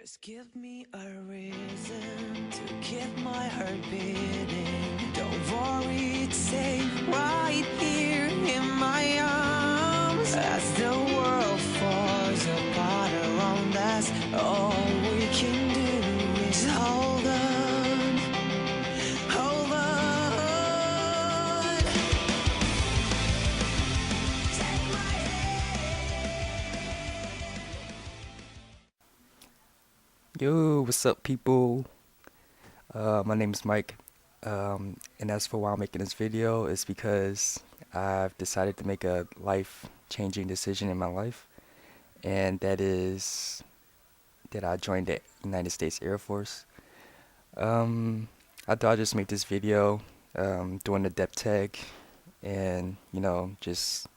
Just give me a reason to keep my heart beating. Don't worry, it's safe right here in my arms. As the world falls apart around us, all we can do is hold on, hold on. Take my Yo, what's up, people? My name is Mike, and as for why I'm making this video, is because I've decided to make a life-changing decision in my life, and that is that I joined the United States Air Force. I thought I'd just make this video, doing the DEP Tag, and just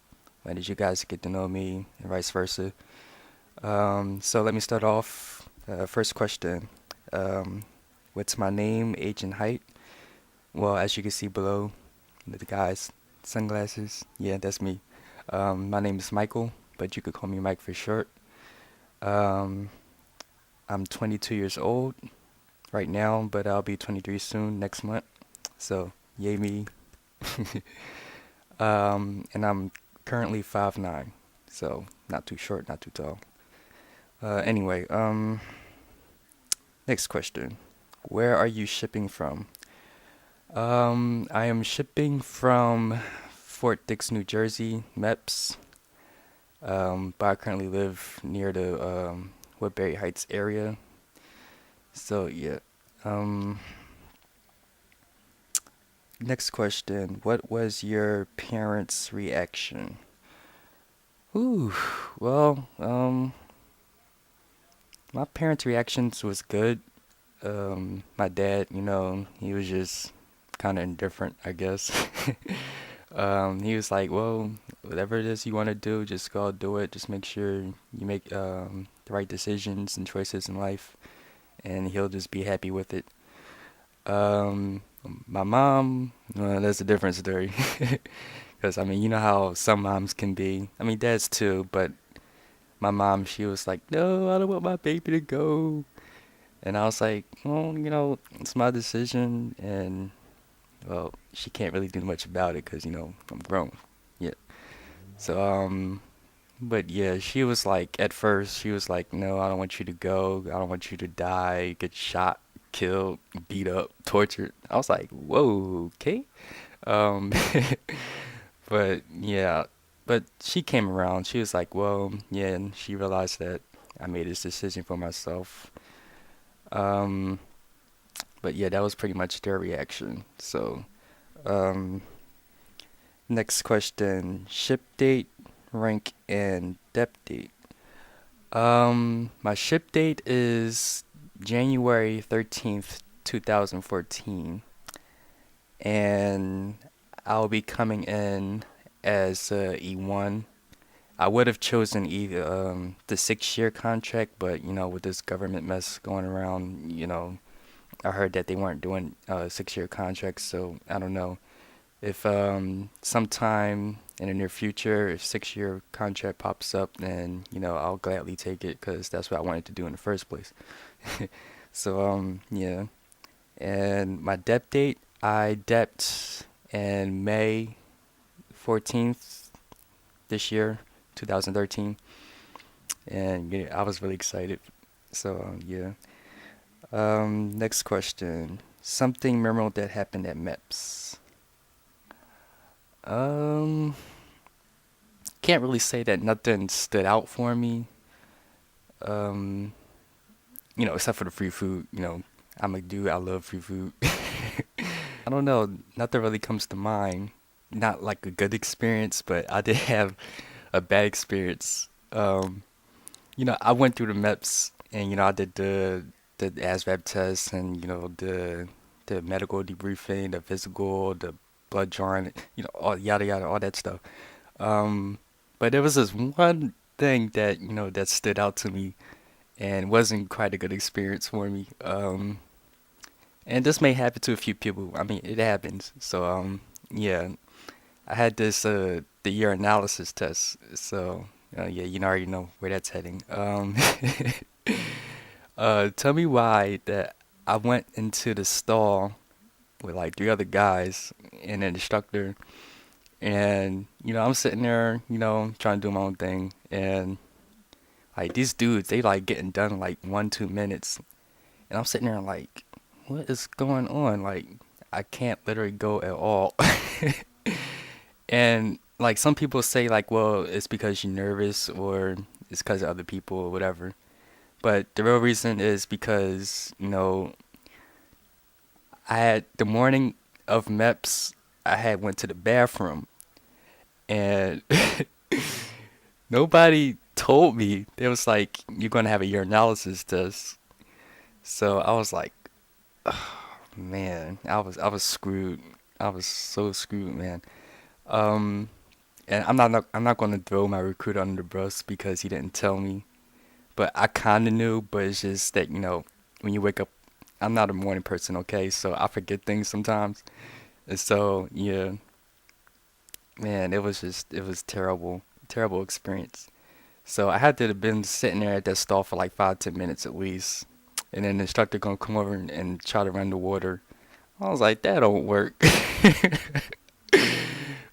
letting you guys get to know me and vice versa. So let me start off. First question. What's my name, age, and height? Well, as you can see below, the guy's sunglasses. Yeah, that's me. My name is Michael, but you could call me Mike for short. Um, I'm 22 years old right now, but I'll be 23 soon, next month. So, yay me. And I'm currently 5'9", so not too short, not too tall. Anyway, next question. Where are you shipping from? I am shipping from Fort Dix, New Jersey, MEPS. But I currently live near the Woodbury Heights area. So yeah. Um, Next question. What was your parents' reaction? Ooh, well, my parents' reactions was good. My dad, he was just kind of indifferent, I guess. He was like, well, whatever it is you want to do, just go do it. Just make sure you make the right decisions and choices in life, and he'll just be happy with it. Um, my mom, that's a different story. Because, I mean, you know how some moms can be. I mean, dads too, but my mom, she was like, no, I don't want my baby to go. And I was like, well, it's my decision, and well, she can't really do much about it because, I'm grown. Yeah. So, but yeah, she was like, at first, she was like, no, I don't want you to go. I don't want you to die, get shot, killed, beat up, tortured. I was like, whoa, okay. Um, but yeah, but she came around. She was like, well, yeah, and she realized that I made this decision for myself. Um, but yeah, that was pretty much their reaction. So, um, next question. Ship date, rank, and depth date. My ship date is January 13th, 2014. And I'll be coming in as E1. I would have chosen either the 6-year contract, but with this government mess going around, I heard that they weren't doing 6-year contracts, so I don't know. If sometime in the near future, if 6-year contract pops up, then I'll gladly take it because that's what I wanted to do in the first place. So yeah, and my dep date, I dept in May 14th this year, 2013, and yeah, I was really excited. So yeah. Next question. Something memorable that happened at MEPS. Um, can't really say that nothing stood out for me. Um, except for the free food. I'm a dude. I love free food. I don't know. Nothing really comes to mind. Not like a good experience, but I did have a bad experience. I went through the MEPS, and I did the ASVAB test, and the medical debriefing, the physical, the blood drawing, all yada yada, all that stuff. Um, but there was this one thing that that stood out to me, and wasn't quite a good experience for me. And this may happen to a few people. I mean, it happens. So yeah, I had this the year analysis test. So yeah, you already know where that's heading. Tell me why that I went into the stall with like three other guys and an instructor, and I'm sitting there, trying to do my own thing, and like these dudes, they like getting done in like 1, 2 minutes, and I'm sitting there like, what is going on? Like, I can't literally go at all. And like some people say like, well, it's because you're nervous or it's because of other people or whatever. But the real reason is because, I had the morning of MEPS, I had went to the bathroom and nobody told me. It was like, you're gonna have a urinalysis test. So I was like, man, I was screwed. I was so screwed, man. Um, and I'm not gonna throw my recruiter under the bus because he didn't tell me. But I kind of knew, but it's just that, when you wake up, I'm not a morning person, okay? So I forget things sometimes. And so, yeah, man, it was terrible, terrible experience. So I had to have been sitting there at that stall for like 5, 10 minutes at least. And then the instructor gonna come over and try to run the water. I was like, that don't work.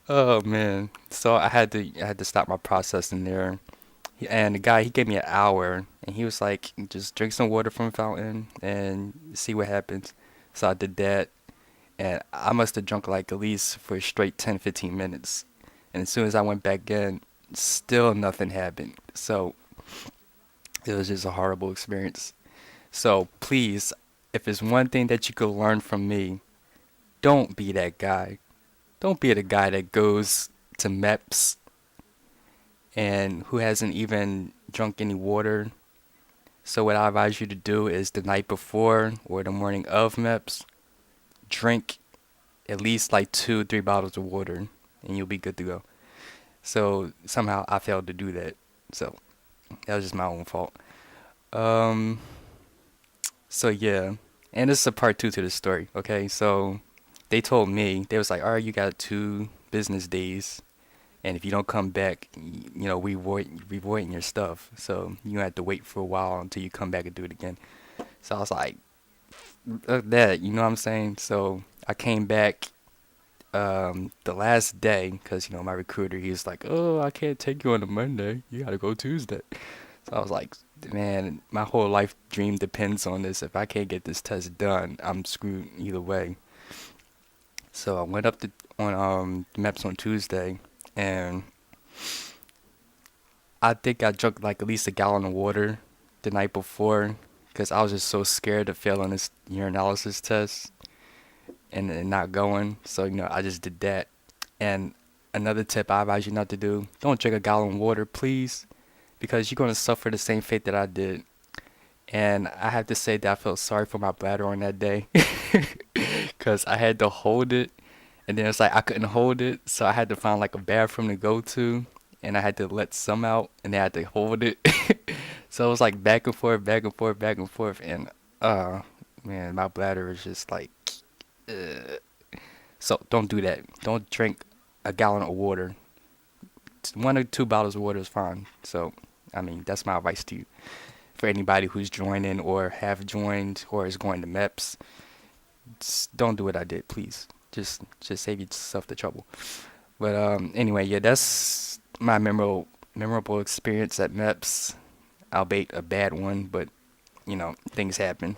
Oh man. So I had to stop my process in there. And the guy, he gave me an hour, and he was like, just drink some water from a fountain and see what happens. So I did that, and I must have drunk like at least for a straight 10, 15 minutes. And as soon as I went back in, still nothing happened. So it was just a horrible experience. So please, if there's one thing that you could learn from me, don't be that guy. Don't be the guy that goes to MEPS and who hasn't even drunk any water. So what I advise you to do is the night before or the morning of MEPS, drink at least like 2, 3 bottles of water, and you'll be good to go. So somehow I failed to do that. So that was just my own fault. Um, so yeah, and this is a part two to the story. Okay, so they told me they was like, all right, you got 2 business days, and if you don't come back, we voiding your stuff. So you have to wait for a while until you come back and do it again. So I was like, that, you know what I'm saying? So I came back the last day because my recruiter, he was like, oh, I can't take you on a Monday. You gotta go Tuesday. So I was like, man, my whole life dream depends on this. If I can't get this test done, I'm screwed either way. So I went up to on the maps on Tuesday, and I think I drank like at least a gallon of water the night before because I was just so scared of failing this urinalysis test and not going. So, I just did that. And another tip I advise you not to do, don't drink a gallon of water, please, because you're going to suffer the same fate that I did. And I have to say that I felt sorry for my bladder on that day because I had to hold it, and then it's like I couldn't hold it, so I had to find like a bathroom to go to, and I had to let some out, and then I had to hold it. So it was like back and forth, back and forth, back and forth, and uh, man, my bladder is just like. Uh. So don't do that. Don't drink a gallon of water. 1 or 2 bottles of water is fine. So, I mean, that's my advice to you. For anybody who's joining or have joined or is going to MEPS, just don't do what I did, please. Just save yourself the trouble. But anyway, yeah, that's my memorable experience at MEPS. Albeit a bad one, but things happen.